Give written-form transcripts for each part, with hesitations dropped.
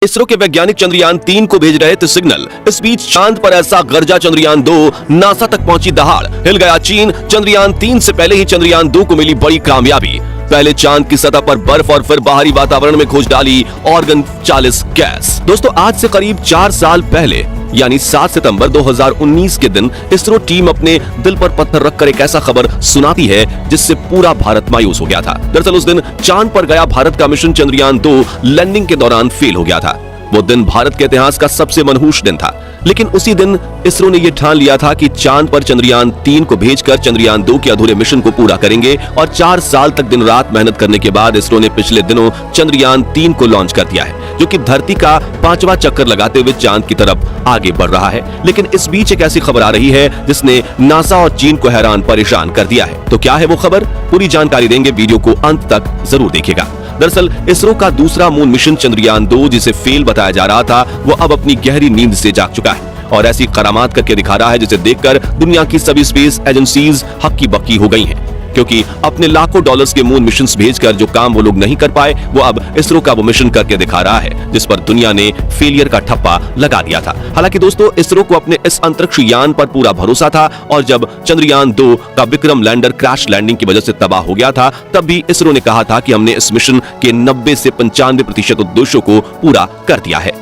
इसरो के वैज्ञानिक चंद्रयान 3 को भेज रहे थे सिग्नल। इस बीच चांद पर ऐसा गरजा चंद्रयान 2 नासा तक पहुंची दहाड़। हिल गया चीन। चंद्रयान 3 से पहले ही चंद्रयान 2 को मिली बड़ी कामयाबी। पहले चांद की सतह पर बर्फ और फिर बाहरी वातावरण में खोज डाली ऑर्गन 40 गैस। दोस्तों, आज से करीब 4 साल पहले यानी 7 सितंबर 2019 के दिन इसरो टीम अपने दिल पर पत्थर रखकर एक ऐसा खबर सुनाती है जिससे पूरा भारत मायूस हो गया था। दरअसल उस दिन चांद पर गया भारत का मिशन चंद्रयान 2 लैंडिंग के दौरान फेल हो गया था। वो दिन भारत के इतिहास का सबसे मनहूस दिन था। लेकिन उसी दिन इसरो ने यह ठान लिया था कि चांद पर चंद्रयान 3 को भेजकर चंद्रयान 2 के अधूरे मिशन को पूरा करेंगे और 4 साल तक दिन रात मेहनत करने के बाद इसरो ने पिछले दिनों चंद्रयान 3 को लॉन्च कर दिया है, जो कि धरती का 5वां चक्कर लगाते हुए चांद की तरफ आगे बढ़ रहा है। लेकिन इस बीच एक ऐसी खबर आ रही है जिसने नासा और चीन को हैरान परेशान कर दिया है। तो क्या है वो खबर? पूरी जानकारी देंगे, वीडियो को अंत तक जरूर देखिएगा। दरअसल इसरो का दूसरा मून मिशन चंद्रयान 2 जिसे फेल बताया जा रहा था, वो अब अपनी गहरी नींद से जाग चुका है और ऐसी करामात करके दिखा रहा है जिसे देखकर दुनिया की सभी स्पेस एजेंसीज हक्की बक्की हो गई हैं, क्योंकि अपने लाखों डॉलर्स के मून मिशंस भेजकर जो काम वो लोग नहीं कर पाए, वो अब इसरो का वो मिशन करके दिखा रहा है जिस पर दुनिया ने फेलियर का ठप्पा लगा दिया था। हालांकि दोस्तों, इसरो को अपने इस अंतरिक्ष यान पर पूरा भरोसा था और जब चंद्रयान 2 का विक्रम लैंडर क्रैश लैंडिंग की वजह से तबाह हो गया था, तब भी इसरो ने कहा था कि हमने इस मिशन के 90 से 95% उद्देश्यों को पूरा कर दिया है।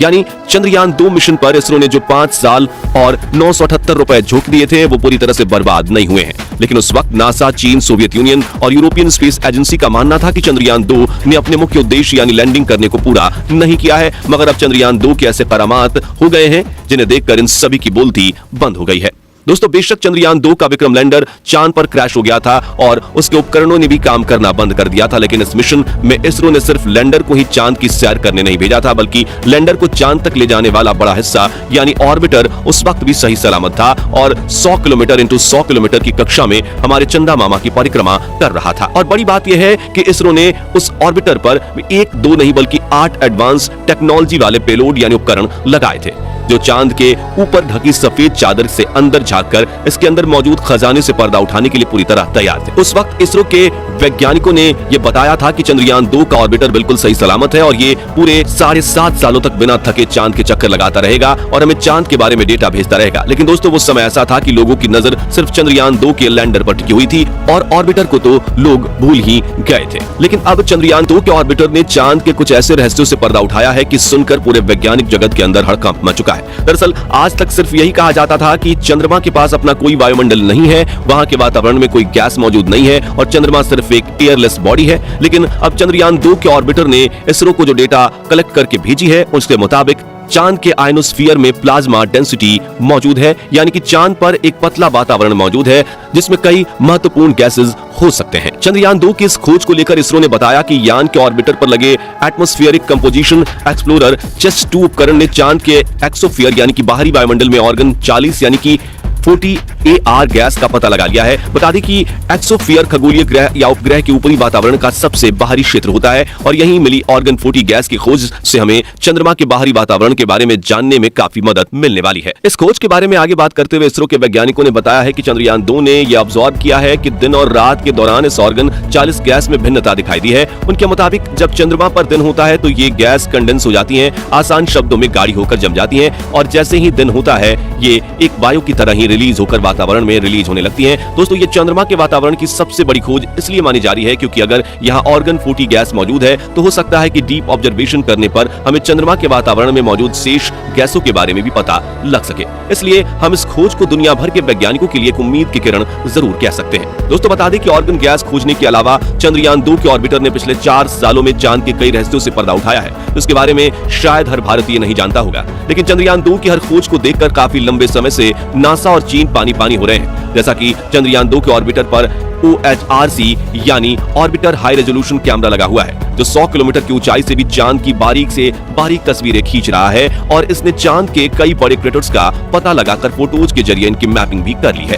यानी चंद्रयान 2 मिशन पर इसरो ने जो 5 साल और 978 रुपए झोंक दिए थे, वो पूरी तरह से बर्बाद नहीं हुए हैं। लेकिन उस वक्त नासा, चीन, सोवियत यूनियन और यूरोपियन स्पेस एजेंसी का मानना था कि चंद्रयान 2 ने अपने मुख्य उद्देश्य यानी लैंडिंग करने को पूरा नहीं किया है। मगर अब चंद्रयान 2 के ऐसे करामात हो गए हैं जिन्हें देखकर इन सभी की बोलती बंद हो गई है। दोस्तों, बेशक चंद्रयान 2 का विक्रम लैंडर चांद पर क्रैश हो गया था और उसके उपकरणों ने भी काम करना बंद कर दिया था, लेकिन इस मिशन में इसरो ने सिर्फ लैंडर को ही चांद की सैर करने नहीं भेजा था, बल्कि लैंडर को चांद तक ले जाने वाला बड़ा हिस्सा यानी ऑर्बिटर उस वक्त भी सही सलामत था और 100 किलोमीटर इंटू 100 किलोमीटर की कक्षा में हमारे चंदा मामा की परिक्रमा कर रहा था। और बड़ी बात यह है कि इसरो ने उस ऑर्बिटर पर 1-2 नहीं बल्कि 8 एडवांस टेक्नोलॉजी वाले पेलोड यानी उपकरण लगाए थे, जो चांद के ऊपर ढकी सफेद चादर से अंदर झांककर इसके अंदर मौजूद खजाने से पर्दा उठाने के लिए पूरी तरह तैयार थे। उस वक्त इसरो के वैज्ञानिकों ने यह बताया था कि चंद्रयान 2 का ऑर्बिटर बिल्कुल सही सलामत है और ये पूरे 7.5 सालों तक बिना थके चांद के चक्कर लगाता रहेगा और हमें चांद के बारे में डेटा भेजता रहेगा। लेकिन दोस्तों, वो समय ऐसा था कि लोगों की नजर सिर्फ चंद्रयान 2 के लैंडर पर टिकी हुई थी और ऑर्बिटर को तो लोग भूल ही गए थे। लेकिन अब चंद्रयान 2 के ऑर्बिटर ने चांद के कुछ ऐसे रहस्यों से पर्दा उठाया है कि सुनकर पूरे वैज्ञानिक जगत के अंदर हड़कंप मच चुका है। दरअसल आज तक सिर्फ यही कहा जाता था कि चंद्रमा के पास अपना कोई वायुमंडल नहीं है, वहां के वातावरण में कोई गैस मौजूद नहीं है और चंद्रमा सिर्फ एक एयरलेस बॉडी है। लेकिन अब चंद्रयान 2 के ऑर्बिटर ने इसरो को जो डेटा कलेक्ट करके भेजी है, उसके मुताबिक चांद के आयनोस्फीयर में प्लाज्मा डेंसिटी मौजूद है, यानी कि चांद पर एक पतला वातावरण मौजूद है जिसमें कई महत्वपूर्ण गैसेस हो सकते हैं। चंद्रयान 2 की इस खोज को लेकर इसरो ने बताया कि यान के ऑर्बिटर पर लगे एटमॉस्फेरिक कंपोजिशन एक्सप्लोरर चेस्ट 2 उपकरण ने चांद के एक्सोस्फीयर यानी कि बाहरी वायुमंडल में ऑर्गन 40 यानी कि 40 AR गैस का पता लगा लिया है। बता दें कि एक्सोस्फीयर खगोलीय ग्रह या उपग्रह के ऊपरी वातावरण का सबसे बाहरी क्षेत्र होता है और यहीं मिली ऑर्गन 40 गैस की खोज से हमें चंद्रमा के बाहरी वातावरण के बारे में जानने में काफी मदद मिलने वाली है। इस खोज के बारे में आगे बात करते हुए इसरो के वैज्ञानिकों ने बताया है कि चंद्रयान 2 ने यह ऑब्जर्व किया है कि दिन और रात के दौरान इस ऑर्गन 40 गैस में भिन्नता दिखाई दी है। उनके मुताबिक जब चंद्रमा पर दिन होता है तो ये गैस कंडेंस हो जाती है, आसान शब्दों में गाढ़ी होकर जम जाती है और जैसे ही दिन होता है ये एक वायु की तरह ही रिलीज होकर वातावरण में रिलीज होने लगती हैं। दोस्तों, ये चंद्रमा के वातावरण की सबसे बड़ी खोज इसलिए मानी जा रही है क्योंकि अगर यहाँ ऑर्गन 40 गैस मौजूद है तो हो सकता है कि डीप ऑब्जर्वेशन करने पर हमें चंद्रमा के वातावरण में मौजूद शेष गैसों के बारे में भी पता लग सके। इसलिए हम इस खोज को दुनिया भर के वैज्ञानिकों के लिए एक उम्मीद की किरण जरूर कह सकते हैं। दोस्तों, बता दें कि ऑर्गन गैस खोजने के अलावा चंद्रयान 2 के ऑर्बिटर ने पिछले 4 सालों में चांद के कई रहस्यों से पर्दा उठाया है, उसके बारे में शायद हर भारतीय नहीं जानता होगा। लेकिन चंद्रयान 2 की हर खोज को देखकर काफी लंबे समय से नासा और चीन पानी पानी हो रहे हैं। जैसा कि चंद्रयान 2 के ऑर्बिटर पर OHRC यानी ऑर्बिटर हाई रेजोल्यूशन कैमरा लगा हुआ है, जो 100 किलोमीटर की ऊंचाई से भी चांद की बारीक से बारीक तस्वीरें खींच रहा है और इसने चांद के कई बड़े क्रेटर्स का पता लगाकर फोटोज के जरिए इनकी मैपिंग भी कर ली है।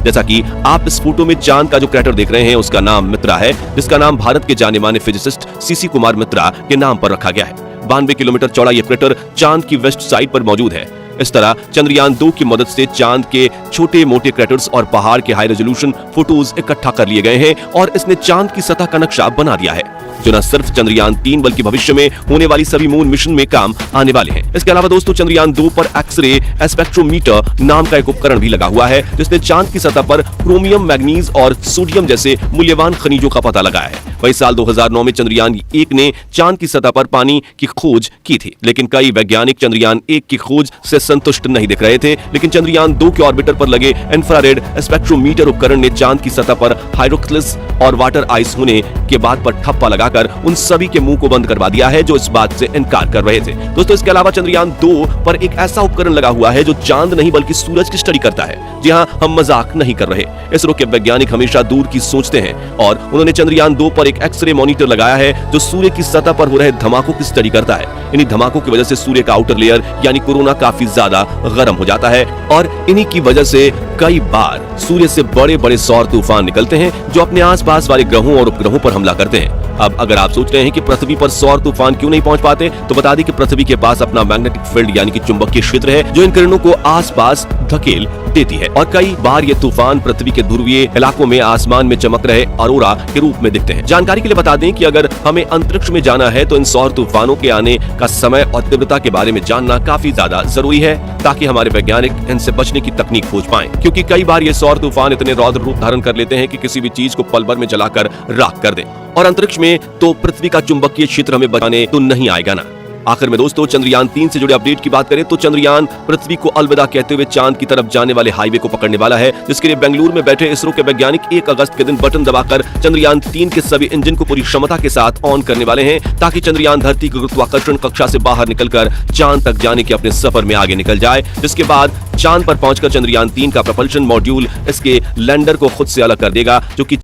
जैसा कि आप इस फोटो में चांद का जो क्रेटर देख रहे हैं उसका नाम मित्रा है, जिसका नाम भारत के जाने माने फिजिसिस्ट CC कुमार मित्रा के नाम पर रखा गया है। 92 किलोमीटर चौड़ा यह क्रेटर चांद की वेस्ट साइड पर मौजूद है। इस तरह चंद्रयान 2 की मदद से चांद के छोटे मोटे क्रेटर्स और पहाड़ के हाई रेजोल्यूशन फोटोज इकट्ठा कर लिए गए हैं और इसने चांद की सतह का नक्शा बना दिया है। जो न सिर्फ चंद्रयान 3 बल्कि भविष्य में होने वाली सभी मून मिशन में काम आने वाले हैं। इसके अलावा दोस्तों चंद्रयान 2 पर एक्सरे स्पेक्ट्रोमीटर नाम का एक उपकरण भी लगा हुआ है, जिसने चांद की सतह पर क्रोमियम, मैग्नीज और सोडियम जैसे मूल्यवान खनिजों का पता लगाया है। वही साल 2009 में चंद्रयान 1 ने चांद की सतह पर पानी की खोज की थी, लेकिन कई वैज्ञानिक चंद्रयान 1 की खोज से संतुष्ट नहीं दिख रहे थे। लेकिन चंद्रयान 2 के ऑर्बिटर पर लगे इंफ्रारेड स्पेक्ट्रोमीटर उपकरण ने चांद की सतह पर हाइड्रोक्सिस और वाटर आइस होने के बाद पर ठप्पा लगाकर उन सभी के मुंह को बंद करवा दिया है जो इस बात से इनकार कर रहे थे। दोस्तों इसके अलावा चंद्रयान 2 पर एक ऐसा उपकरण लगा हुआ है जो चांद नहीं बल्कि सूरज की स्टडी करता है। जी हाँ, हम मजाक नहीं कर रहे। इसरो के वैज्ञानिक हमेशा दूर की सोचते हैं और उन्होंने चंद्रयान 2 पर एक एक्सरे मॉनिटर लगाया है जो सूर्य की सतह पर हो रहे धमाकों की स्टडी करता है। इन्हीं धमाकों की वजह से सूर्य का आउटर लेयर यानी कोरोना काफी ज्यादा गर्म हो जाता है और इन्हीं की वजह से कई बार सूर्य से बड़े बड़े सौर तूफान निकलते हैं जो अपने आसपास वाले ग्रहों और उपग्रहों पर हमला करते हैं। अब अगर आप सोच रहे हैं कि पृथ्वी पर सौर तूफान क्यों नहीं पहुंच पाते, तो बता दें कि पृथ्वी के पास अपना मैग्नेटिक फील्ड यानी कि चुंबकीय क्षेत्र है जो इन किरणों को आसपास धकेल देती है और कई बार ये तूफान पृथ्वी के ध्रुवीय इलाकों में आसमान में चमक रहे ऑरोरा के रूप में दिखते हैं। जानकारी के लिए बता दें कि अगर हमें अंतरिक्ष में जाना है तो इन सौर तूफानों के आने का समय और तीव्रता के बारे में जानना काफी ज्यादा जरूरी है ताकि हमारे वैज्ञानिक इनसे बचने की तकनीक खोज पाएं, क्योंकि कई बार ये सौर तूफान इतने रौद्र रूप धारण कर लेते हैं कि किसी भी चीज को पल भर में जलाकर राख कर दें और अंतरिक्ष में तो पृथ्वी का चुंबकीय क्षेत्र हमें बचाने तो नहीं आएगा ना। आखिर में दोस्तों चंद्रयान 3 से जुड़े अपडेट की बात करें तो चंद्रयान पृथ्वी को अलविदा कहते हुए चांद की तरफ जाने वाले हाईवे को पकड़ने वाला है, जिसके लिए बेंगलुरु में बैठे इसरो के वैज्ञानिक 1 अगस्त के दिन बटन दबाकर चंद्रयान 3 के सभी इंजन को पूरी क्षमता के साथ ऑन करने वाले हैं ताकि चंद्रयान धरती की गुरुत्वाकर्षण कक्षा से बाहर निकलकर चांद तक जाने के अपने सफर में आगे निकल जाए, जिसके बाद चांद पर पहुंचकर चंद्रयान 3 का प्रपल्शन मॉड्यूल इसके लैंडर को खुद से अलग कर देगा जो कि